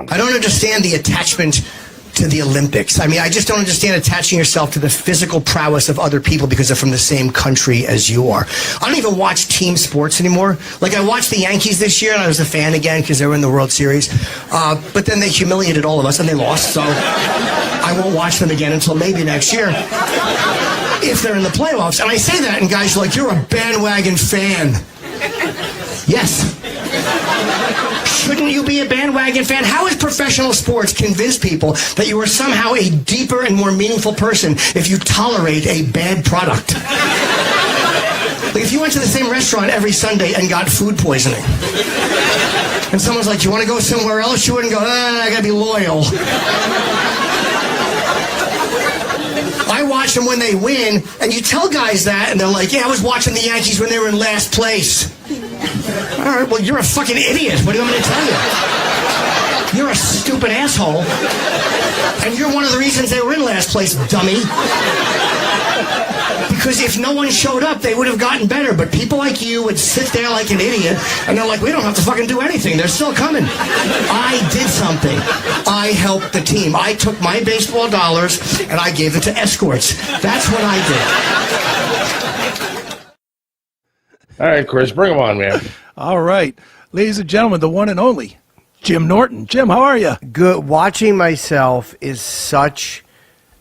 I don't understand the attachment to the Olympics. I mean, I just don't understand attaching yourself to the physical prowess of other people because they're from the same country as you are. I don't even watch team sports anymore. Like, I watched the Yankees this year, and I was a fan again because they were in the World Series. But then they humiliated all of us, and they lost, so I won't watch them again until maybe next year if they're in the playoffs. And I say that, and guys are like, you're a bandwagon fan. Yes. Shouldn't you be a bandwagon fan? How has professional sports convinced people that you are somehow a deeper and more meaningful person if you tolerate a bad product? Like, if you went to the same restaurant every Sunday and got food poisoning, and someone's like, you want to go somewhere else? You wouldn't go, I gotta be loyal. I watch them when they win, and you tell guys that, and they're like, yeah, I was watching the Yankees when they were in last place. All right, well, you're a fucking idiot. What do you want me to tell you? You're a stupid asshole, and you're one of the reasons they were in last place, dummy. Because if no one showed up, they would have gotten better. But people like you would sit there like an idiot, and they're like, we don't have to fucking do anything. They're still coming. I did something. I helped the team. I took my baseball dollars, and I gave it to escorts. That's what I did. All right, Chris, bring him on, man. All right. Ladies and gentlemen, the one and only Jim Norton. Jim, how are you? Good. Watching myself is such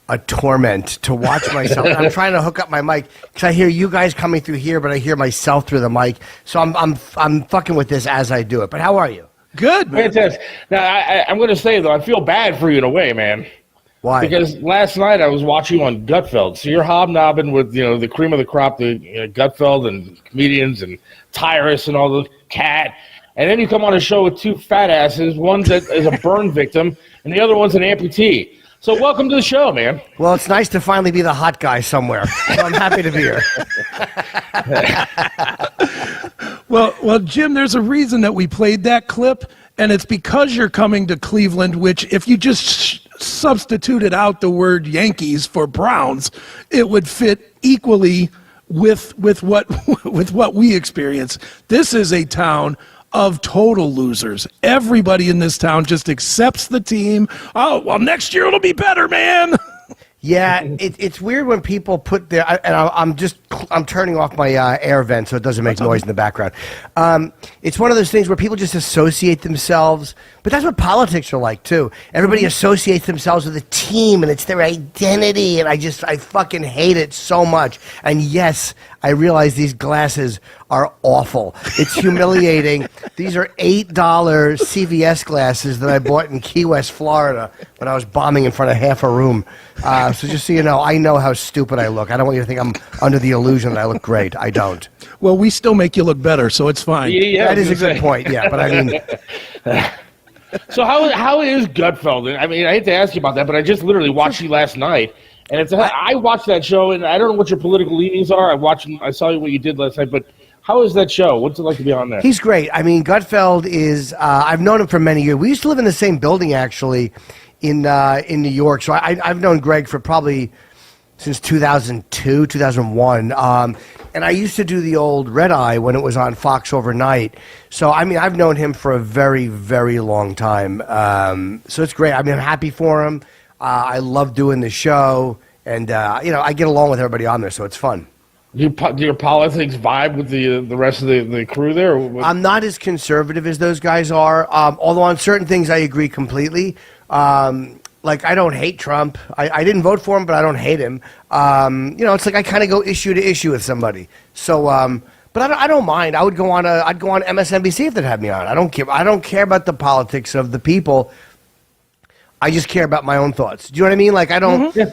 a torment to watch myself. I'm trying to hook up my mic because I hear you guys coming through here, but I hear myself through the mic. So I'm fucking with this as I do it. But how are you? Good, man. Fantastic. Now, I'm going to say, though, I feel bad for you in a way, man. Why? Because last night I was watching you on Gutfeld. So you're hobnobbing with, the cream of the crop, the Gutfeld and comedians and Tyrus and all the Cat. And then you come on a show with two fat asses. One that is a burn victim and the other one's an amputee. So welcome to the show, man. Well, it's nice to finally be the hot guy somewhere. So I'm happy to be here. Well, Jim, there's a reason that we played that clip, and it's because you're coming to Cleveland, which if you just substituted out the word Yankees for Browns, it would fit equally with what we experience. This is a town of total losers. Everybody in this town just accepts the team. Oh, well, next year it'll be better, man. Yeah, it's weird when people put their, and I'm turning off my air vent so it doesn't make noise in the background. It's one of those things where people just associate themselves, but that's what politics are like too. Everybody associates themselves with a team and it's their identity, and I fucking hate it so much. And yes, I realize these glasses are awful. It's humiliating. These are $8 CVS glasses that I bought in Key West, Florida when I was bombing in front of half a room. So just so you know, I know how stupid I look. I don't want you to think I'm under the illusion that I look great. I don't. Well, we still make you look better, so it's fine. Yeah, that is a good point, yeah. But I mean... So how is Gutfeld? I mean, I hate to ask you about that, but I just literally watched you last night. And I watched that show, and I don't know what your political leanings are. I saw what you did last night, but how is that show? What's it like to be on there? He's great. I mean, Gutfeld is, I've known him for many years. We used to live in the same building, actually, in New York. So I've known Greg for probably since 2002, 2001. And I used to do the old Red Eye when it was on Fox overnight. So, I mean, I've known him for a very, very long time. So it's great. I mean, I'm happy for him. I love doing the show. And, I get along with everybody on there, so it's fun. Do your politics vibe with the rest of the crew there? I'm not as conservative as those guys are, although on certain things I agree completely. Like, I don't hate Trump. I didn't vote for him, but I don't hate him. It's like I kind of go issue to issue with somebody. So, but I don't mind. I'd go on MSNBC if they'd have me on. I don't care. I don't care about the politics of the people. I just care about my own thoughts. Do you know what I mean? Like, I don't. Mm-hmm.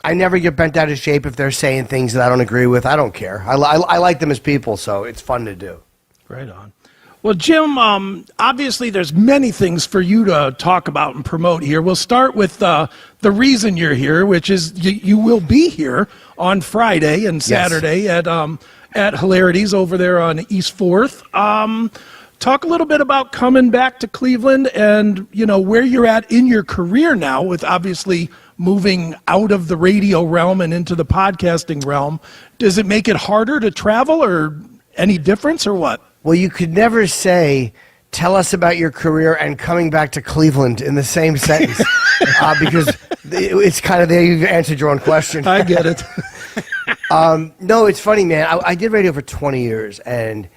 I never get bent out of shape if they're saying things that I don't agree with. I don't care. I like them as people, so it's fun to do. Right on. Well, Jim, obviously there's many things for you to talk about and promote here. We'll start with the reason you're here, which is you will be here on Friday and Saturday yes. at Hilarities over there on East 4th. Talk a little bit about coming back to Cleveland and, where you're at in your career now with obviously moving out of the radio realm and into the podcasting realm. Does it make it harder to travel or any difference or what? Well, you could never say tell us about your career and coming back to Cleveland in the same sentence because it's kind of there. You've answered your own question. I get it. No, it's funny, man. I did radio for 20 years, and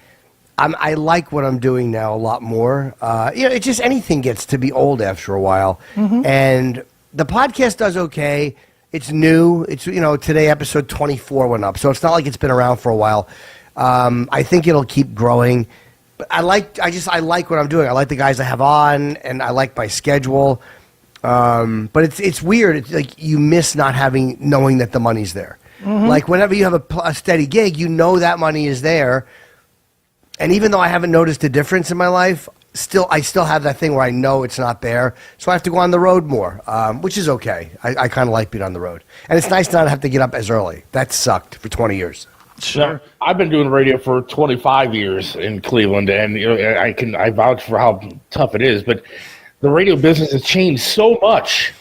I like what I'm doing now a lot more. It's just anything gets to be old after a while. And the podcast does okay. It's new. It's, today episode 24 went up, so it's not like it's been around for a while. I think it'll keep growing. But I like what I'm doing. I like the guys I have on, and I like my schedule. But it's weird. It's like you miss not knowing that the money's there. Like whenever you have a steady gig, that money is there. And even though I haven't noticed a difference in my life, I still have that thing where I know it's not there. So I have to go on the road more, which is okay. I kind of like being on the road. And it's nice not to have to get up as early. That sucked for 20 years. Sure. I've been doing radio for 25 years in Cleveland, and I vouch for how tough it is. But the radio business has changed so much.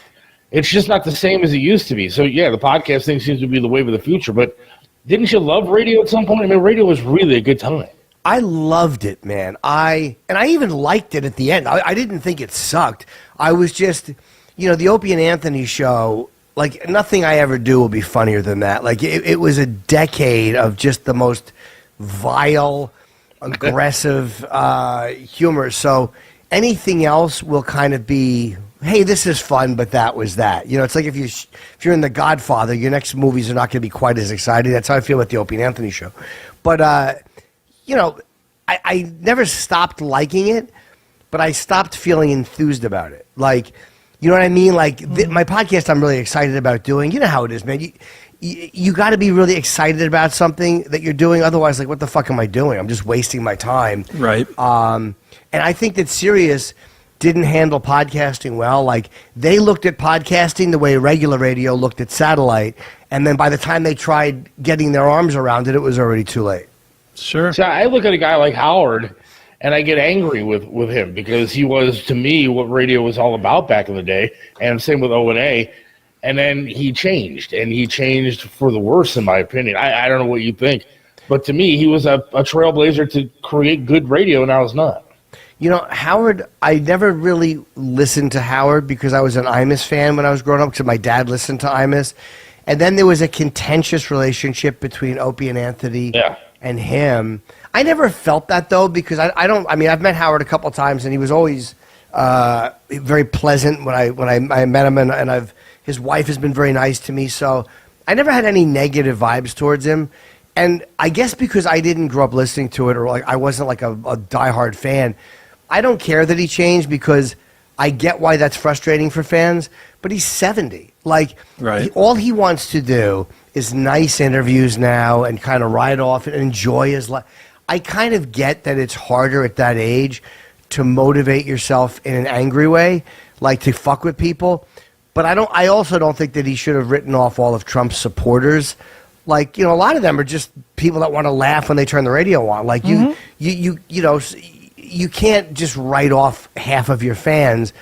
It's just not the same as it used to be. So, yeah, the podcast thing seems to be the wave of the future. But didn't you love radio at some point? I mean, radio was really a good time. I loved it, man. I even liked it at the end. I didn't think it sucked. I was just, the Opie and Anthony show, like, nothing I ever do will be funnier than that. Like, it was a decade of just the most vile, aggressive humor. So anything else will kind of be, hey, this is fun, but that was that. It's like if you're in The Godfather, your next movies are not going to be quite as exciting. That's how I feel with the Opie and Anthony show. But, I never stopped liking it, but I stopped feeling enthused about it. Like, you know what I mean? Like, my podcast I'm really excited about doing. You know how it is, man. You got to be really excited about something that you're doing. Otherwise, like, what the fuck am I doing? I'm just wasting my time. Right. And I think that Sirius didn't handle podcasting well. Like, they looked at podcasting the way regular radio looked at satellite, and then by the time they tried getting their arms around it, it was already too late. Sure. So I look at a guy like Howard, and I get angry with him because he was, to me, what radio was all about back in the day, and same with O&A. And then he changed, and he changed for the worse, in my opinion. I don't know what you think, but to me, he was a trailblazer to create good radio, and I was not. Howard, I never really listened to Howard because I was an Imus fan when I was growing up because my dad listened to Imus. And then there was a contentious relationship between Opie and Anthony and him. I never felt that, though, because I've met Howard a couple times, and he was always very pleasant when I met him, and his wife has been very nice to me. So I never had any negative vibes towards him. And I guess because I didn't grow up listening to it, or like I wasn't like a diehard fan, I don't care that he changed because I get why that's frustrating for fans, but he's 70. Like, right. All he wants to do is nice interviews now and kind of ride off and enjoy his life. I kind of get that it's harder at that age to motivate yourself in an angry way, like to fuck with people. But I also don't think that he should have written off all of Trump's supporters. Like, a lot of them are just people that want to laugh when they turn the radio on. Like, you can't just write off half of your fans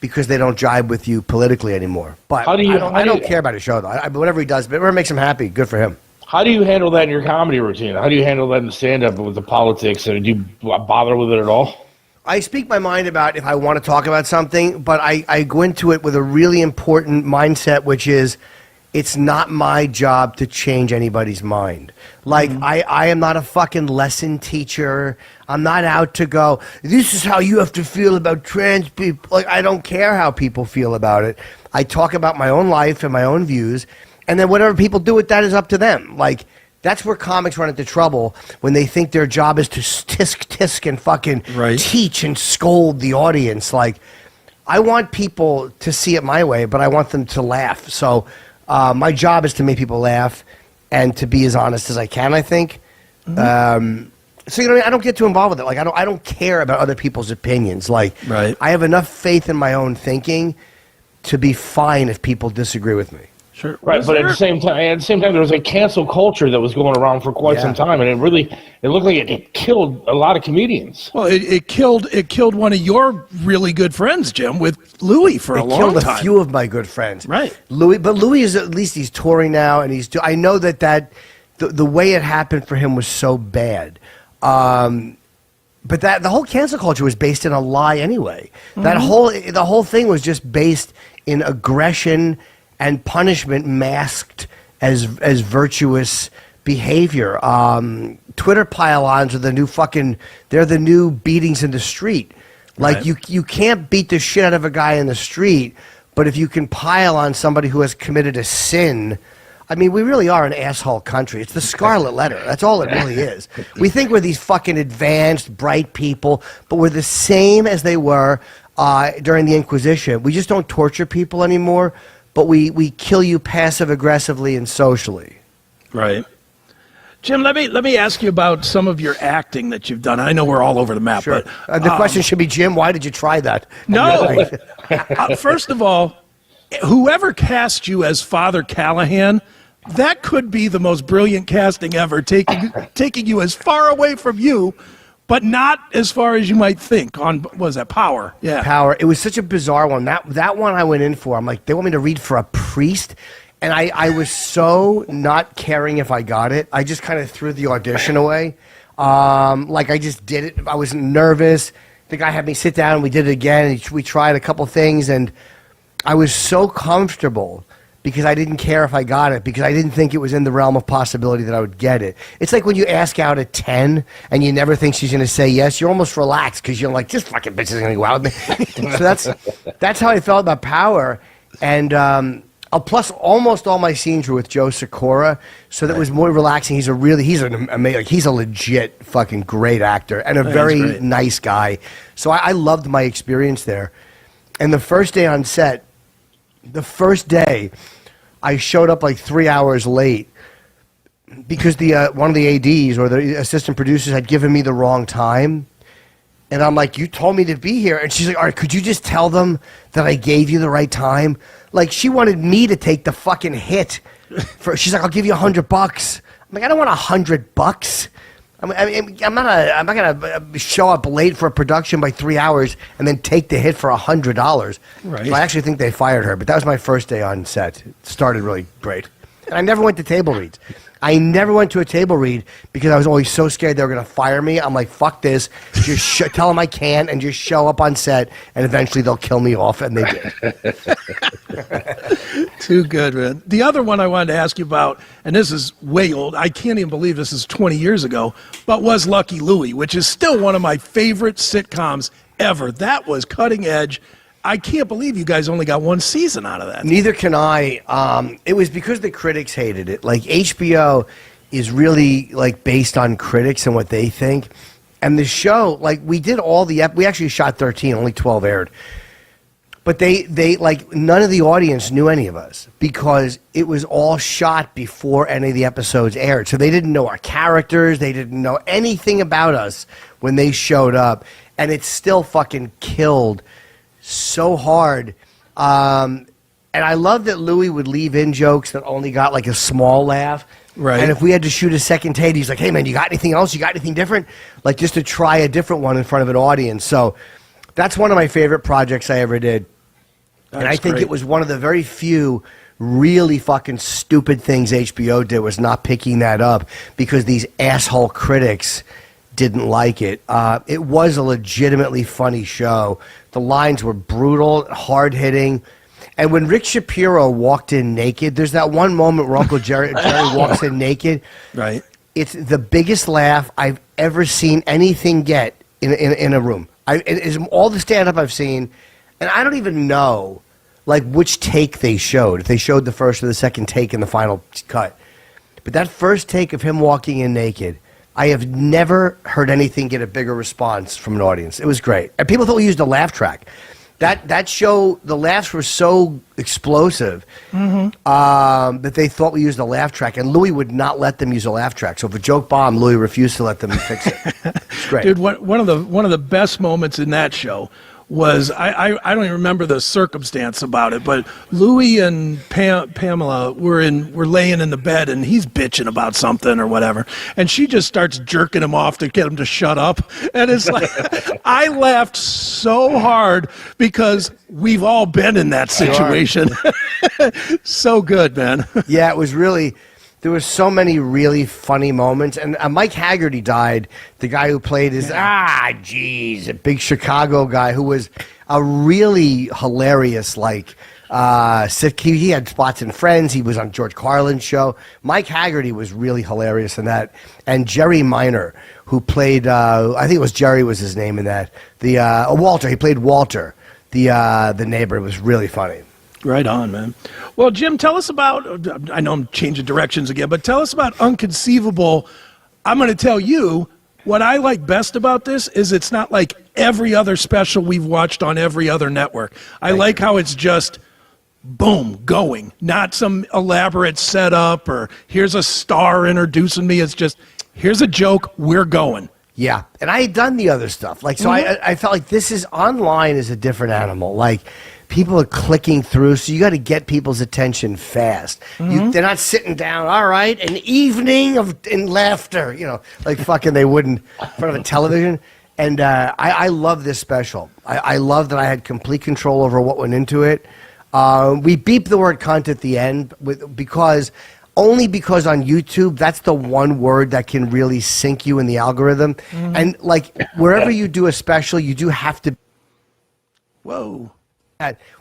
because they don't jibe with you politically anymore. But I don't care about his show, though. Whatever he does, whatever makes him happy, good for him. How do you handle that in your comedy routine? How do you handle that in stand-up with the politics? Do you bother with it at all? I speak my mind about if I want to talk about something, but I go into it with a really important mindset, which is it's not my job to change anybody's mind. Like, I am not a fucking lesson teacher. I'm not out to go, this is how you have to feel about trans people. Like, I don't care how people feel about it. I talk about my own life and my own views, and then whatever people do with that is up to them. Like, that's where comics run into trouble, when they think their job is to tisk and fucking teach and scold the audience. Like, I want people to see it my way, but I want them to laugh. So my job is to make people laugh and to be as honest as I can, I think. So, I don't get too involved with it. Like, I don't care about other people's opinions. Like, I have enough faith in my own thinking to be fine if people disagree with me. Sure. Right, but at the same time, there was a cancel culture that was going around for quite some time, and it looked like it killed a lot of comedians. Well, it killed one of your really good friends, Jim, with Louie for a long time. It killed a few of my good friends. Right. Louie is, at least he's touring now, and I know that the way it happened for him was so bad. But the whole cancel culture was based in a lie anyway. The whole thing was just based in aggression and punishment masked as virtuous behavior. Twitter pile-ons are they're the new beatings in the street. Like you can't beat the shit out of a guy in the street, but if you can pile on somebody who has committed a sin, I mean, we really are an asshole country. It's the scarlet letter. That's all it really is. We think we're these fucking advanced, bright people, but we're the same as they were during the Inquisition. We just don't torture people anymore, but we kill you passive-aggressively and socially. Right. Jim, let me ask you about some of your acting that you've done. I know we're all over the map, Sure. but The question should be, Jim, why did you try that? no. First of all, whoever cast you as Father Callahan, that could be the most brilliant casting ever, taking you as far away from you, but not as far as you might think on, what was that, Power? Yeah. Power. It was such a bizarre one. That one I went in for. I'm like, they want me to read for a priest? And I was so not caring if I got it. I just kind of threw the audition away. Like I just did it. I was nervous. The guy had me sit down and we did it again. And we tried a couple things and I was so comfortable because I didn't care if I got it, because I didn't think it was in the realm of possibility that I would get it. It's like when you ask out a 10 and you never think she's going to say yes, you're almost relaxed because you're like, this fucking bitch is going to go out with me. So that's how I felt about Power. And plus almost all my scenes were with Joe Sikora, so that was more relaxing. He's a legit fucking great actor and a very nice guy. So I loved my experience there. And the first day on set, I showed up like 3 hours late because one of the ADs or the assistant producers had given me the wrong time. And I'm like, you told me to be here. And she's like, all right, could you just tell them that I gave you the right time? Like, she wanted me to take the fucking hit. She's like, I'll give you $100. I'm like, I don't want $100. I'm not gonna show up late for a production by 3 hours and then take the hit for $100. Right. So I actually think they fired her, but that was my first day on set. It started really great. And I never went to table reads. I never went to a table read because I was always so scared they were going to fire me. I'm like, fuck this. Just tell them I can't and just show up on set, and eventually they'll kill me off, and they did. Too good, man. The other one I wanted to ask you about, and this is way old, I can't even believe this is 20 years ago, but was Lucky Louie, which is still one of my favorite sitcoms ever. That was cutting edge. I can't believe you guys only got one season out of that. Neither can I. It was because the critics hated it. Like, HBO is really like based on critics and what they think. And the show, like, we did all we actually shot 13, only 12 aired. But they like, none of the audience knew any of us because it was all shot before any of the episodes aired. So they didn't know our characters. They didn't know anything about us when they showed up. And it still fucking killed so hard. And I love that Louis would leave in jokes that only got like a small laugh. Right. And if we had to shoot a second take, he's like, hey man, you got anything else? You got anything different? Like, just to try a different one in front of an audience. So that's one of my favorite projects I ever did. And I think it was one of the very few really fucking stupid things HBO did, was not picking that up because these asshole critics didn't like it. It was a legitimately funny show. The lines were brutal, hard-hitting. And when Rick Shapiro walked in naked, there's that one moment where Uncle Jerry walks in naked. Right. It's the biggest laugh I've ever seen anything get in a room. It's all the stand-up I've seen, and I don't even know like which take they showed. If they showed the first or the second take in the final cut. But that first take of him walking in naked, I have never heard anything get a bigger response from an audience. It was great. And people thought we used a laugh track. That show, the laughs were so explosive that they thought we used a laugh track. And Louis would not let them use a laugh track. So if a joke bombed, Louis refused to let them fix it. It's great. Dude, one of the best moments in that show was, I don't even remember the circumstance about it, but Louis and Pamela were laying in the bed and he's bitching about something or whatever, and she just starts jerking him off to get him to shut up. And it's like, I laughed so hard because we've all been in that situation. So good, man. Yeah, it was really, there were so many really funny moments. And Mike Haggerty died, the guy who played his, a big Chicago guy who was a really hilarious, he had spots in Friends. He was on George Carlin's show. Mike Haggerty was really hilarious in that. And Jerry Minor, who played, I think it was Jerry was his name in that. Walter, he played Walter, the neighbor. It was really funny. Right on, man. Well, Jim, tell us about, I know I'm changing directions again, but tell us about Unconceivable. I'm going to tell you, what I like best about this is it's not like every other special we've watched on every other network. I like how it's just, boom, going. Not some elaborate setup or here's a star introducing me. It's just, here's a joke, we're going. Yeah, and I had done the other stuff. I felt like this is online is a different animal. Like, people are clicking through, so you got to get people's attention fast. They're not sitting down, all right, an evening in laughter, like fucking they wouldn't in front of a television. And I love this special. I love that I had complete control over what went into it. We beep the word cunt at the end because on YouTube, that's the one word that can really sink you in the algorithm. And like wherever you do a special, you do have to. Whoa.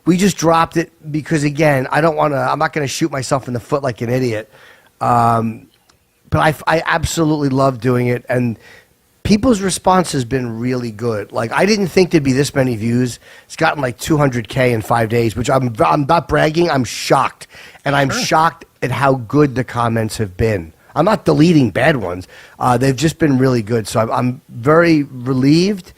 We just dropped it because, again, I'm not going to shoot myself in the foot like an idiot. But I absolutely love doing it. And people's response has been really good. Like, I didn't think there'd be this many views. It's gotten like 200K in 5 days, which I'm not bragging. I'm shocked. And I'm shocked at how good the comments have been. I'm not deleting bad ones. They've just been really good. So I'm very relieved.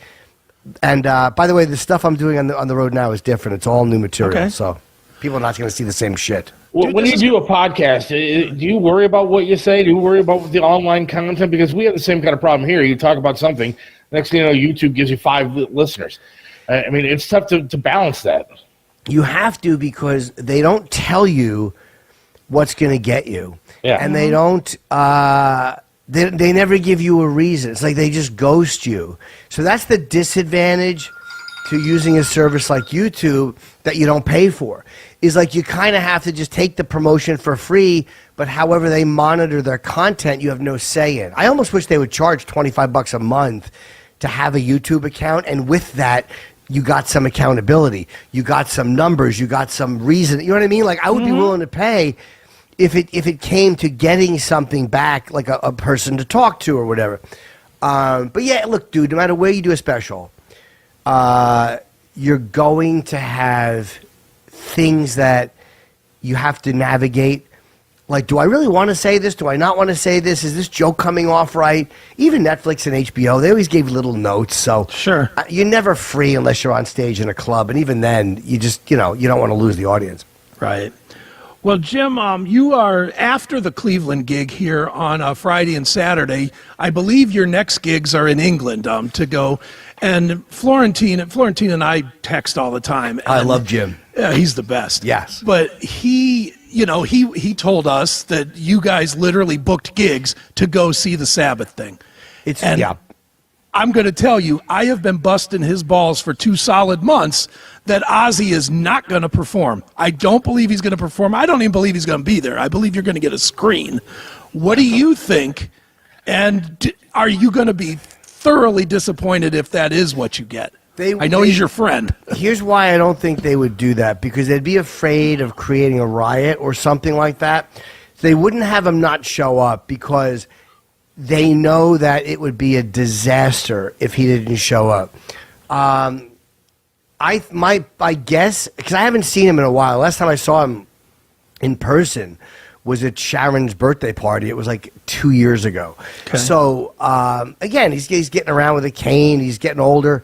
And by the way, the stuff I'm doing on the road now is different. It's all new material. Okay. So people are not going to see the same shit. Well, when you do a podcast, do you worry about what you say? Do you worry about the online content? Because we have the same kind of problem here. You talk about something, next thing you know, YouTube gives you 5 listeners. I mean, it's tough to balance that. You have to, because they don't tell you what's going to get you. Yeah. And they don't, they never give you a reason. It's like they just ghost you. So that's the disadvantage to using a service like YouTube that you don't pay for. Is like you kind of have to just take the promotion for free, but however they monitor their content, you have no say in. I almost wish they would charge $25 a month to have a YouTube account, and with that, you got some accountability, you got some numbers, you got some reason. You know what I mean? Like, I would be willing to pay if it came to getting something back, like a person to talk to or whatever. But yeah, look, dude, no matter where you do a special, you're going to have things that you have to navigate. Like, do I really want to say this? Do I not want to say this? Is this joke coming off right? Even Netflix and HBO, they always gave little notes. So Sure. You're never free unless you're on stage in a club. And even then, you just, you don't want to lose the audience. Right. Well, Jim, you are after the Cleveland gig here on Friday and Saturday. I believe your next gigs are in England to go. And Florentine and I text all the time. I love Jim. Yeah, he's the best. Yes. But he told us that you guys literally booked gigs to go see the Sabbath thing. I'm going to tell you, I have been busting his balls for 2 solid months that Ozzy is not going to perform. I don't believe he's going to perform. I don't even believe he's going to be there. I believe you're going to get a screen. What do you think? And are you going to be thoroughly disappointed if that is what you get? I know he's your friend. Here's why I don't think they would do that, because they'd be afraid of creating a riot or something like that. They wouldn't have him not show up because they know that it would be a disaster if he didn't show up. I guess, because I haven't seen him in a while. Last time I saw him in person was at Sharon's birthday party. It was like 2 years ago. Okay. So, again, he's getting around with a cane. He's getting older.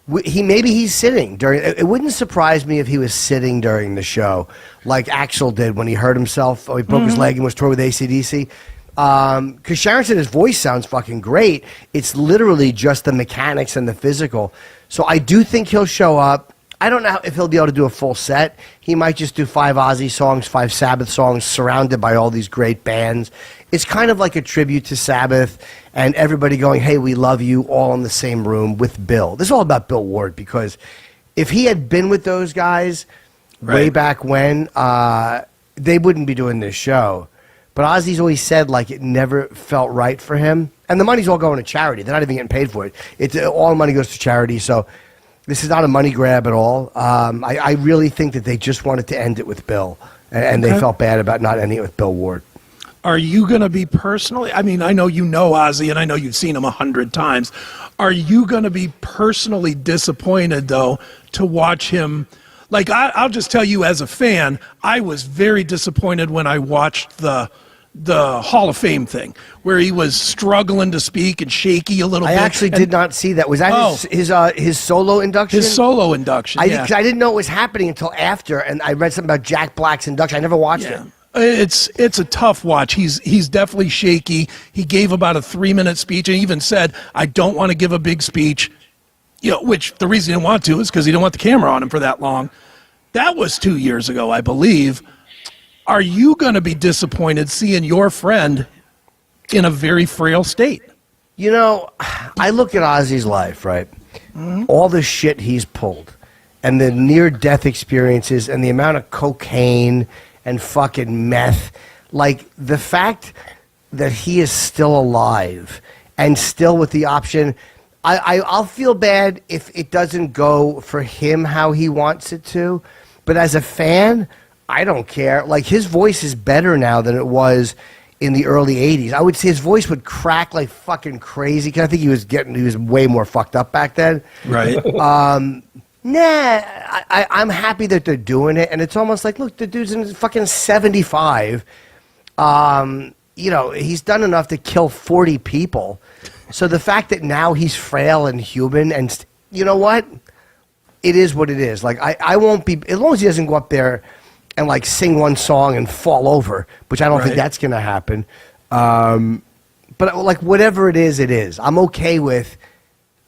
Maybe he's sitting during. It wouldn't surprise me if he was sitting during the show, like Axl did when he hurt himself. Or he broke his leg and was touring with AC/DC. Because Sharon said his voice sounds fucking great. It's literally just the mechanics and the physical. So I do think he'll show up. I don't know if he'll be able to do a full set. He might just do 5 Ozzy songs, 5 Sabbath songs, surrounded by all these great bands. It's kind of like a tribute to Sabbath and everybody going, hey, we love you, all in the same room with Bill. This is all about Bill Ward, because if he had been with those guys way back when, they wouldn't be doing this show. But Ozzy's always said like it never felt right for him, and the money's all going to charity. They're not even getting paid for it. It's all money goes to charity. So this is not a money grab at all. I really think that they just wanted to end it with Bill, and they felt bad about not ending it with Bill Ward. Are you going to be personally, I mean, I know you know Ozzy and I know you've seen him 100 times. Are you going to be personally disappointed, though, to watch him? Like, I'll just tell you as a fan, I was very disappointed when I watched the Hall of Fame thing, where he was struggling to speak and shaky a little bit. I actually did not see that. Was that his solo induction? His solo induction, yeah. 'Cause I didn't know it was happening until after, and I read something about Jack Black's induction. I never watched it. It's a tough watch. He's definitely shaky. He gave about a 3-minute speech and even said, I don't want to give a big speech, which the reason he didn't want to is because he didn't want the camera on him for that long. That was 2 years ago, I believe. Are you going to be disappointed seeing your friend in a very frail state? I look at Ozzy's life, right? Mm-hmm. All the shit he's pulled and the near-death experiences and the amount of cocaine and fucking meth. Like, the fact that he is still alive and still with the option, I'll feel bad if it doesn't go for him how he wants it to. But as a fan, I don't care. Like, his voice is better now than it was in the early 80s. I would say his voice would crack like fucking crazy because I think he was way more fucked up back then. Right. I'm happy that they're doing it, and it's almost like, look, the dude's in fucking 75. He's done enough to kill 40 people. So the fact that now he's frail and human, and you know what? It is what it is. Like, I won't be, as long as he doesn't go up there and like sing one song and fall over, which I don't think that's going to happen. But like, whatever it is. I'm okay with.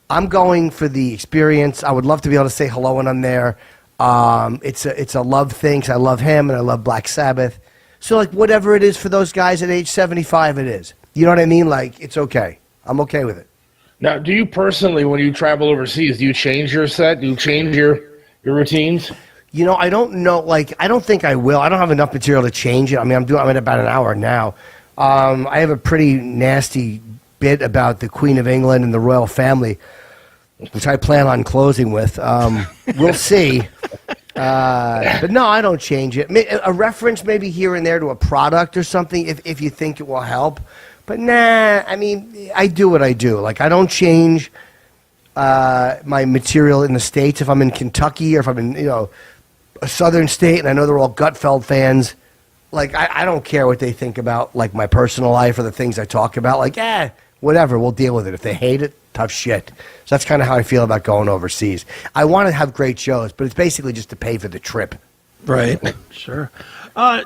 I'm going for the experience. I would love to be able to say hello when I'm there. It's a love thing 'cause I love him and I love Black Sabbath. So like, whatever it is for those guys at age 75, it is. You know what I mean? Like, it's okay. I'm okay with it. Now, do you personally, when you travel overseas, do you change your set? Do you change your routines? I don't know. Like, I don't think I will. I don't have enough material to change it. I mean, I'm at about an hour now. I have a pretty nasty bit about the Queen of England and the royal family, which I plan on closing with. We'll see. But no, I don't change it. A reference maybe here and there to a product or something if you think it will help. But nah, I mean, I do what I do. Like, I don't change my material in the States if I'm in Kentucky or if I'm in, a southern state and I know they're all Gutfeld fans. Like, I don't care what they think about, like, my personal life or the things I talk about. Like, whatever, we'll deal with it. If they hate it, tough shit. So that's kind of how I feel about going overseas. I want to have great shows, but it's basically just to pay for the trip. Right. Sure.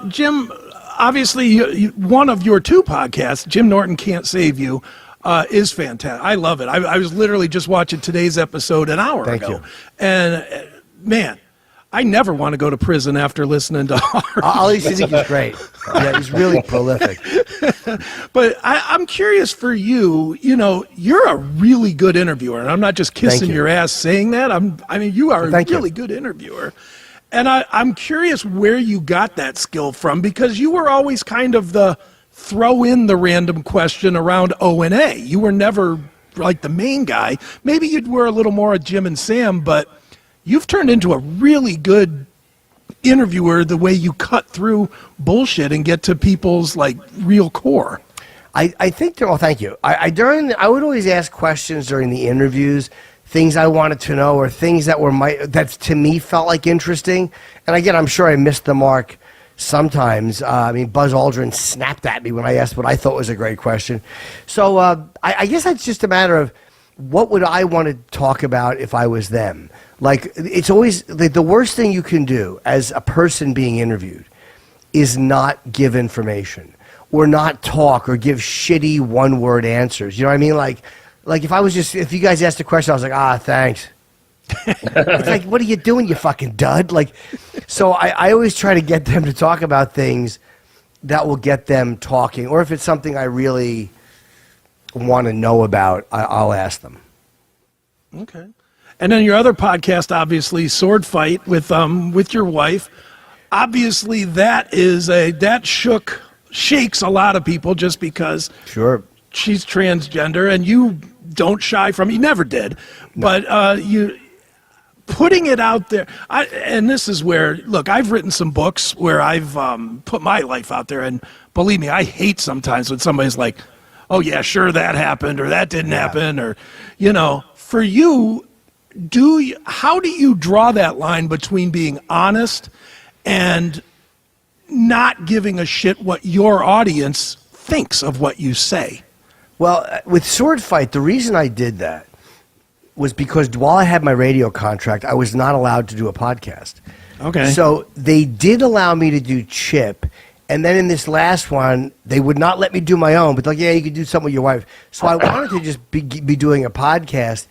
Jim, obviously, one of your two podcasts, Jim Norton Can't Save You, is fantastic. I love it. I was literally just watching today's episode an hour ago. Thank you. And, man, I never want to go to prison after listening to Ali Siddiq is great. Yeah, he's really prolific. But I'm curious for you, you're a really good interviewer, and I'm not just kissing your ass saying that. You are a really good interviewer. And I'm curious where you got that skill from, because you were always kind of the throw in the random question around O&A. You were never like the main guy. Maybe you were a little more a Jim and Sam, but you've turned into a really good interviewer the way you cut through bullshit and get to people's like real core. I think thank you. I would always ask questions during the interviews, things I wanted to know or things that that to me felt like interesting. And again, I'm sure I missed the mark sometimes. Buzz Aldrin snapped at me when I asked what I thought was a great question. So I guess that's just a matter of what would I want to talk about if I was them. Like, it's always the worst thing you can do as a person being interviewed is not give information or not talk or give shitty one-word answers. You know what I mean? Like if you guys asked a question, I was like, thanks. It's like, what are you doing, you fucking dud? Like, so I always try to get them to talk about things that will get them talking. Or if it's something I really want to know about, I'll ask them. Okay. And then your other podcast, obviously, Sword Fight with your wife. Obviously, that shook shakes a lot of people just because Sure. she's transgender, and you don't shy from it. You never did. No. But you putting it out there, and this is where, look, I've written some books where I've put my life out there, and believe me, I hate sometimes when somebody's like, oh yeah, sure, that happened, or that didn't happen, or, for you, how do you draw that line between being honest and not giving a shit what your audience thinks of what you say? Well, with Sword Fight, the reason I did that was because while I had my radio contract, I was not allowed to do a podcast. Okay. So they did allow me to do Chip, and then in this last one, they would not let me do my own, but like, yeah, you could do something with your wife. So I wanted to just be doing a podcast.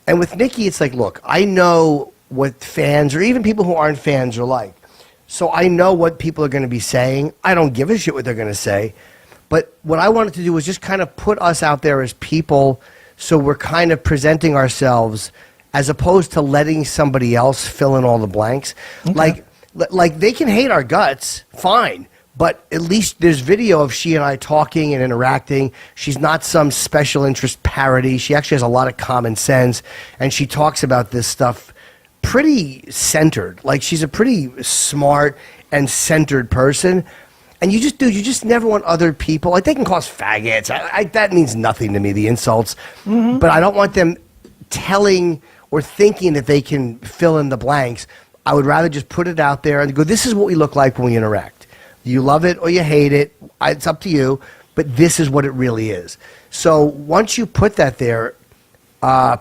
And with Nikki, it's like, look, I know what fans or even people who aren't fans are like. So I know what people are going to be saying. I don't give a shit what they're going to say. But what I wanted to do was just kind of put us out there as people, so we're kind of presenting ourselves as opposed to letting somebody else fill in all the blanks. Okay. Like they can hate our guts, fine. But at least there's video of she and I talking and interacting. She's not some special interest parody. She actually has a lot of common sense. And she talks about this stuff pretty centered. Like, she's a pretty smart and centered person. And you just never want other people. Like, they can call us faggots. That means nothing to me, the insults. Mm-hmm. But I don't want them telling or thinking that they can fill in the blanks. I would rather just put it out there and go, this is what we look like when we interact. You love it or you hate it. It's up to you. But this is what it really is. So once you put that there,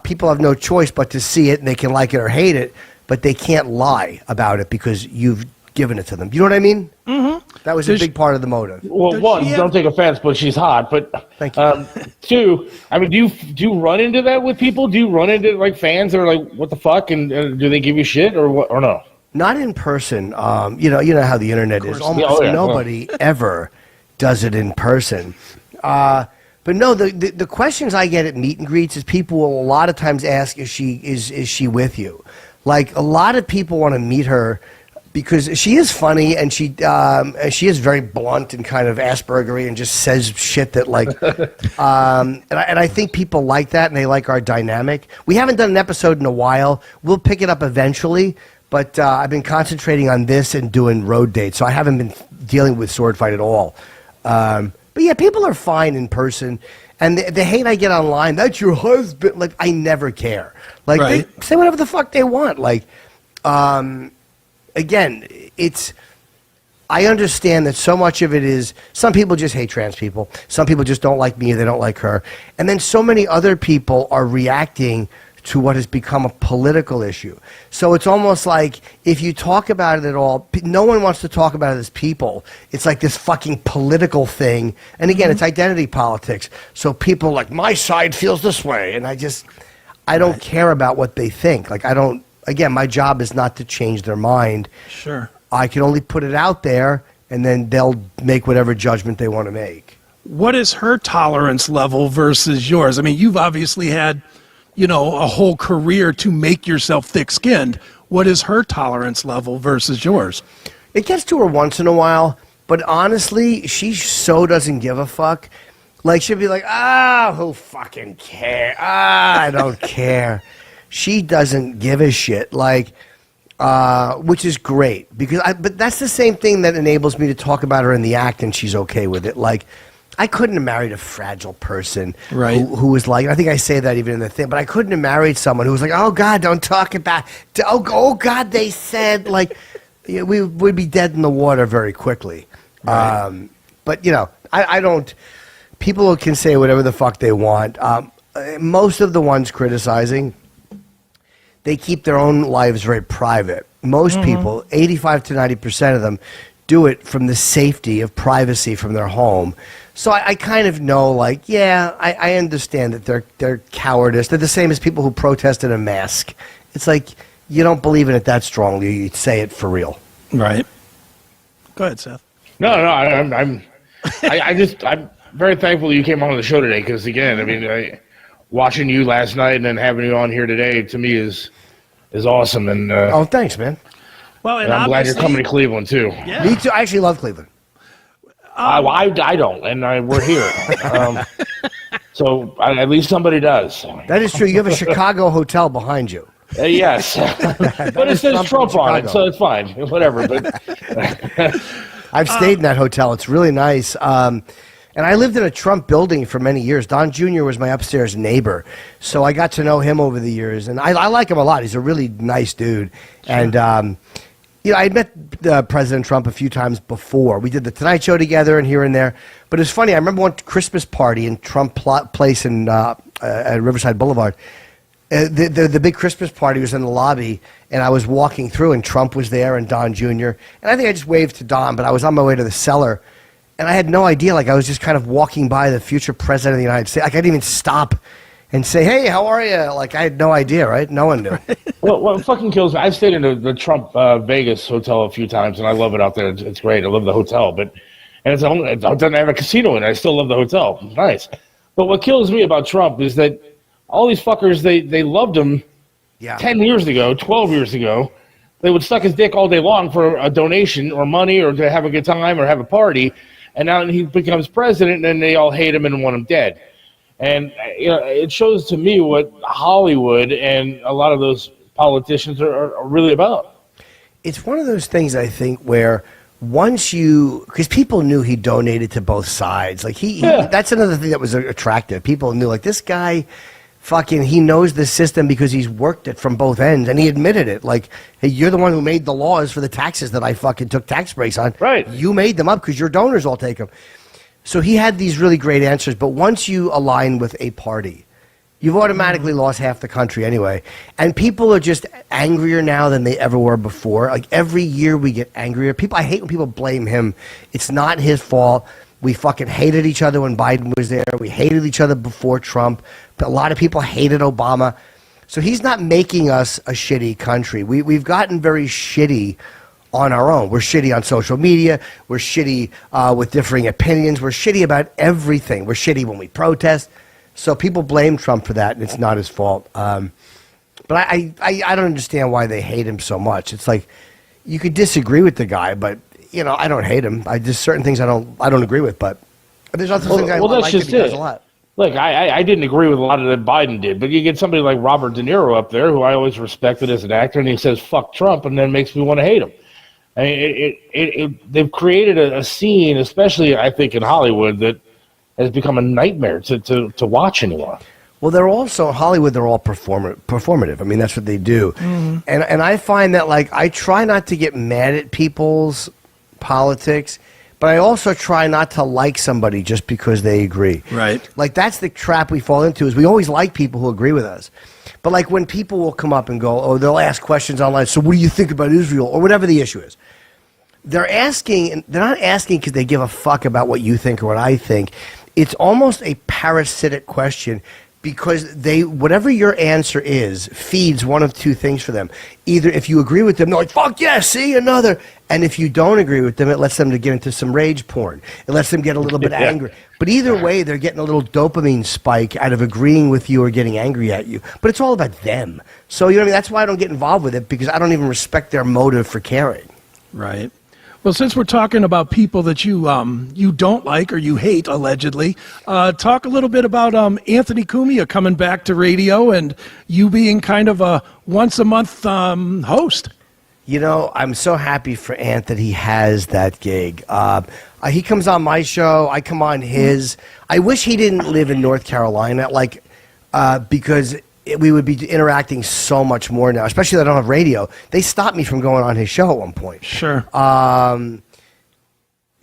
people have no choice but to see it, and they can like it or hate it, but they can't lie about it because you've given it to them. You know what I mean? Mm-hmm. That was a big part of the motive. Well, one, don't take offense, but she's hot. But thank you. Two, I mean, do you run into that with people? Do you run into like fans that are like, what the fuck, and do they give you shit or what, or no? Not in person. You know how the internet is. Almost nobody ever does it in person. But no, the questions I get at meet and greets is people will a lot of times ask, is she with you? Like, a lot of people want to meet her because she is funny, and she is very blunt and kind of Aspergery and just says shit that like, and I think people like that, and they like our dynamic. We haven't done an episode in a while. We'll pick it up eventually. But I've been concentrating on this and doing road dates, so I haven't been dealing with Sword Fight at all. But yeah, people are fine in person, and the hate I get online, that's your husband, like, I never care. Like, right. They say whatever the fuck they want. Like, again, I understand that so much of it is, some people just hate trans people. Some people just don't like me, or they don't like her. And then so many other people are reacting to what has become a political issue. So it's almost like if you talk about it at all, no one wants to talk about it as people. It's like this fucking political thing. And again, it's identity politics. So people are like, my side feels this way. And I don't care about what they think. Like, again, my job is not to change their mind. Sure. I can only put it out there, and then they'll make whatever judgment they want to make. What is her tolerance level versus yours? I mean, you've obviously had, a whole career to make yourself thick-skinned. What is her tolerance level versus yours? It gets to her once in a while, but honestly, she so doesn't give a fuck. Like, she'll be like, who fucking care? I don't care. She doesn't give a shit, like, which is great. But that's the same thing that enables me to talk about her in the act, and she's okay with it. Like, I couldn't have married a fragile person, right, who was like, I think I say that even in the thing, but I couldn't have married someone who was like, oh God, don't talk about, oh God, they said, like, we would be dead in the water very quickly. Right. But, I don't, people can say whatever the fuck they want. Most of the ones criticizing, they keep their own lives very private. Most people, 85 to 90% of them, do it from the safety of privacy from their home. So I kind of know, like, yeah, I understand that they're cowardice. They're the same as people who protest in a mask. It's like, you don't believe in it that strongly. You say it for real. Right. Go ahead, Seth. No, I'm very thankful that you came on the show today, because, again, I mean, watching you last night and then having you on here today, to me, is awesome. And oh, thanks, man. Well, and I'm glad you're coming to Cleveland, too. Yeah. Me too. I actually love Cleveland. I don't, and we're here. So at least somebody does. That is true. You have a Chicago hotel behind you. Yes, but it says Trump on it, so it's fine. Whatever. But I've stayed in that hotel. It's really nice. And I lived in a Trump building for many years. Don Jr. was my upstairs neighbor. So I got to know him over the years. And I like him a lot. He's a really nice dude. Sure. And, I had met President Trump a few times before. We did the Tonight Show together and here and there. But it's funny. I remember one Christmas party in Trump Place at Riverside Boulevard. The big Christmas party was in the lobby, and I was walking through, and Trump was there and Don Jr. And I think I just waved to Don, but I was on my way to the cellar, and I had no idea. Like, I was just kind of walking by the future president of the United States. Like, I didn't even stop and say, hey, how are you? Like, I had no idea, right? No one knew. Well, what fucking kills me, I've stayed in the Trump Vegas hotel a few times, and I love it out there. It's great. I love the hotel, and it doesn't have a casino in it. I still love the hotel. It's nice. But what kills me about Trump is that all these fuckers, they loved him 10 years ago, 12 years ago. They would suck his dick all day long for a donation or money or to have a good time or have a party. And now he becomes president, and they all hate him and want him dead. And it shows to me what Hollywood and a lot of those politicians are really about. It's one of those things, I think, where because people knew he donated to both sides. Like, that's another thing that was attractive. People knew, like, this guy... he knows the system because he's worked it from both ends, and he admitted it. Like, hey, you're the one who made the laws for the taxes that I fucking took tax breaks on. Right. You made them up because your donors all take them. So he had these really great answers, but once you align with a party, you've automatically lost half the country anyway. And people are just angrier now than they ever were before. Like, every year we get angrier. I hate when people blame him. It's not his fault. We fucking hated each other when Biden was there. We hated each other before Trump. But a lot of people hated Obama. So he's not making us a shitty country. We've gotten very shitty on our own. We're shitty on social media. We're shitty with differing opinions. We're shitty about everything. We're shitty when we protest. So people blame Trump for that, and it's not his fault. But I don't understand why they hate him so much. It's like, you could disagree with the guy, but... I don't hate him. Just certain things I don't agree with, but there's other things I like that he does a lot. Look, I didn't agree with a lot of that Biden did, but you get somebody like Robert De Niro up there, who I always respected as an actor, and he says "fuck Trump," and then makes me want to hate him. I mean, they've created a scene, especially I think in Hollywood, that has become a nightmare to watch anymore. Well, they're also Hollywood. They're all performative. I mean, that's what they do, and I find that, like, I try not to get mad at people's politics, but I also try not to like somebody just because they agree. Right. Like, that's the trap we fall into, is we always like people who agree with us. But, like, when people will come up and go, they'll ask questions online, so what do you think about Israel, or whatever the issue is. They're not asking because they give a fuck about what you think or what I think. It's almost a parasitic question, because whatever your answer is feeds one of two things for them. Either if you agree with them, they're like, fuck yeah, see, another. And if you don't agree with them, it lets them to get into some rage porn. It lets them get a little bit angry. But either way, they're getting a little dopamine spike out of agreeing with you or getting angry at you. But it's all about them. So, you know what I mean? That's why I don't get involved with it, because I don't even respect their motive for caring. Right. Well, since we're talking about people that you don't like or you hate, allegedly, talk a little bit about Anthony Cumia coming back to radio and you being kind of a once-a-month host. I'm so happy for Ant that he has that gig. He comes on my show. I come on his. I wish he didn't live in North Carolina, because we would be interacting so much more now, especially that I don't have radio. They stopped me from going on his show at one point. Sure.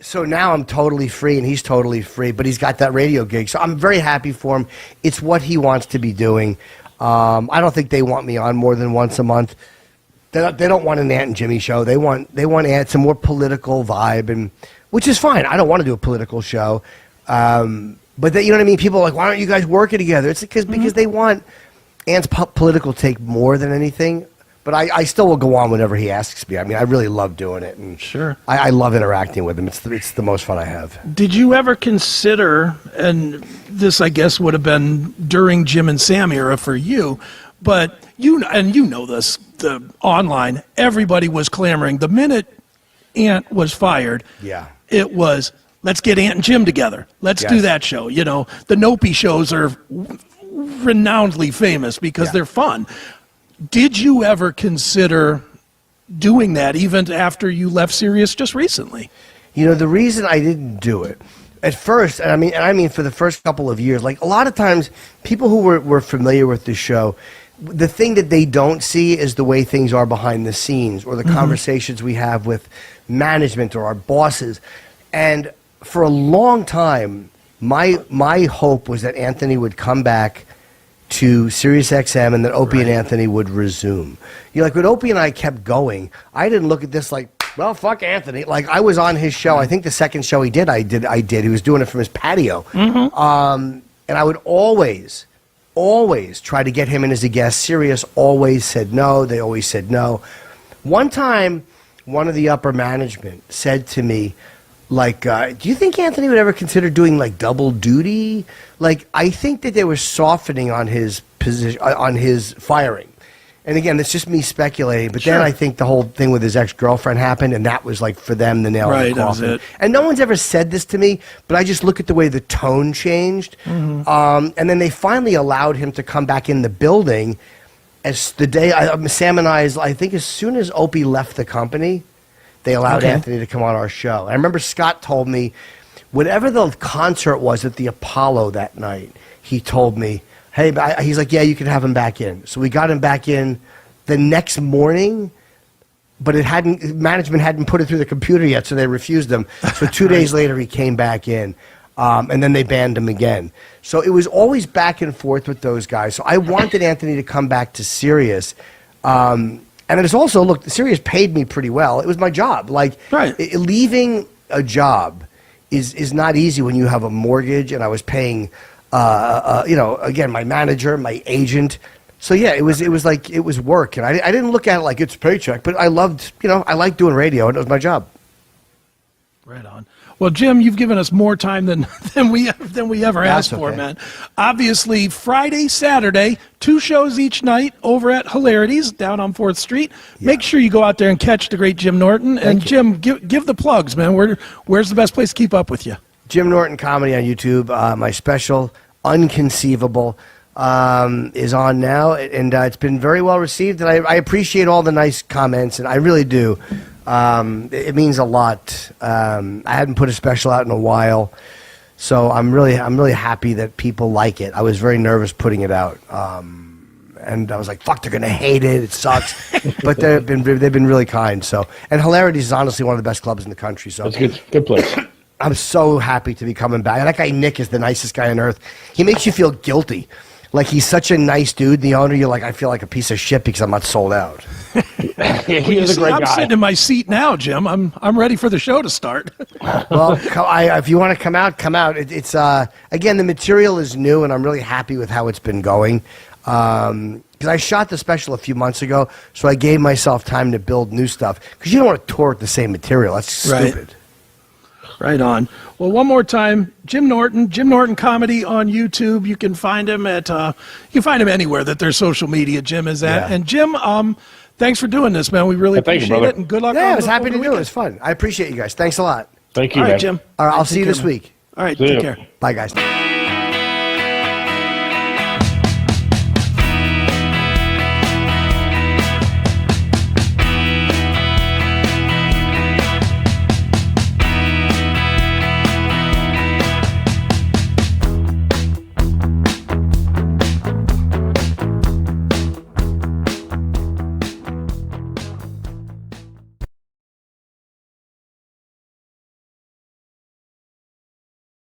So now I'm totally free, and he's totally free, but he's got that radio gig. So I'm very happy for him. It's what he wants to be doing. I don't think they want me on more than once a month. They don't want an Ant and Jimmy show. They want Ant some more political vibe, which is fine. I don't want to do a political show. But you know what I mean? People are like, why don't you guys work it together? It's because they want Ant's political take more than anything, but I still will go on whenever he asks me. I mean, I really love doing it, and sure, I love interacting with him. It's the most fun I have. Did you ever consider, and this I guess would have been during Jim and Sam era for you, but you know this, the online, everybody was clamoring the minute Ant was fired. Yeah, it was let's get Ant and Jim together. Let's do Yes. that show. You know, the Opie shows are renownedly famous because they're fun. Did you ever consider doing that even after you left Sirius just recently? You know, the reason I didn't do it at first, and I mean for the first couple of years, like a lot of times people who were familiar with the show, the thing that they don't see is the way things are behind the scenes or the conversations we have with management or our bosses. And for a long time, my hope was that Anthony would come back to Sirius XM and that Opie and Anthony would resume. You know, like when Opie and I kept going, I didn't look at this like, well, fuck Anthony. Like I was on his show. I think the second show he did, I did. He was doing it from his patio. And I would always try to get him in as a guest. Sirius always said no. They always said no. One time, one of the upper management said to me, like, do you think Anthony would ever consider doing like double duty? Like, I think that they were softening on his position, on his firing. And again, it's just me speculating. But then I think the whole thing with his ex-girlfriend happened, and that was like for them the nail in the That was coffin. it. And no one's ever said this to me, but I just look at the way the tone changed. And then they finally allowed him to come back in the building. As the day Sam and I think as soon as Opie left the company, they allowed Anthony to come on our show. I remember Scott told me, whatever the concert was at the Apollo that night, he told me, hey, he's like, yeah, you can have him back in. So we got him back in the next morning, but management hadn't put it through the computer yet, so they refused him. So 2 days later, he came back in, and then they banned him again. So it was always back and forth with those guys. So I wanted Anthony to come back to Sirius. And it's also, look, Sirius paid me pretty well. It was my job. Like, leaving a job is not easy when you have a mortgage, and I was paying, again, my manager, my agent. So yeah, it was work, and I didn't look at it like it's a paycheck, but I liked doing radio, and it was my job. Right on. Well, Jim, you've given us more time than we ever asked for, okay. man. Obviously, Friday, Saturday, 2 shows each night over at Hilarities down on 4th Street. Make sure you go out there and catch the great Jim Norton. And Jim, give the plugs, man. Where's the best place to keep up with you? Jim Norton Comedy on YouTube. My special, Unconceivable, is on now, and it's been very well received. And I appreciate all the nice comments, and I really do. It means a lot. I hadn't put a special out in a while, so I'm really happy that people like it. I was very nervous putting it out, and I was like, "Fuck, they're gonna hate it. It sucks." But they've been really kind. So, and Hilarities is honestly one of the best clubs in the country. So That's good place. I'm so happy to be coming back. That guy Nick is the nicest guy on earth. He makes you feel guilty. Like, he's such a nice dude. The owner, you're like, I feel like a piece of shit because I'm not sold out. He is a great I'm guy. sitting in my seat now, Jim. I'm ready for the show to start. Well, if you want to come out, come out. It's again, the material is new, and I'm really happy with how it's been going. Because I shot the special a few months ago, so I gave myself time to build new stuff. Because you don't want to tour with the same material. That's stupid. Right on. Well, one more time, Jim Norton Comedy on YouTube. You can find him anywhere that there's social media. Jim is at. Yeah. And Jim, thanks for doing this, man. We really Thank you, appreciate brother. it, and good luck. Yeah, I on was the- happy over to the do it. It weekend. was fun. I appreciate you guys. Thanks a lot. Thank you, All right, man. Jim. All right, I'll All right, see you take this care, week. All right, See take you. care. Bye, guys.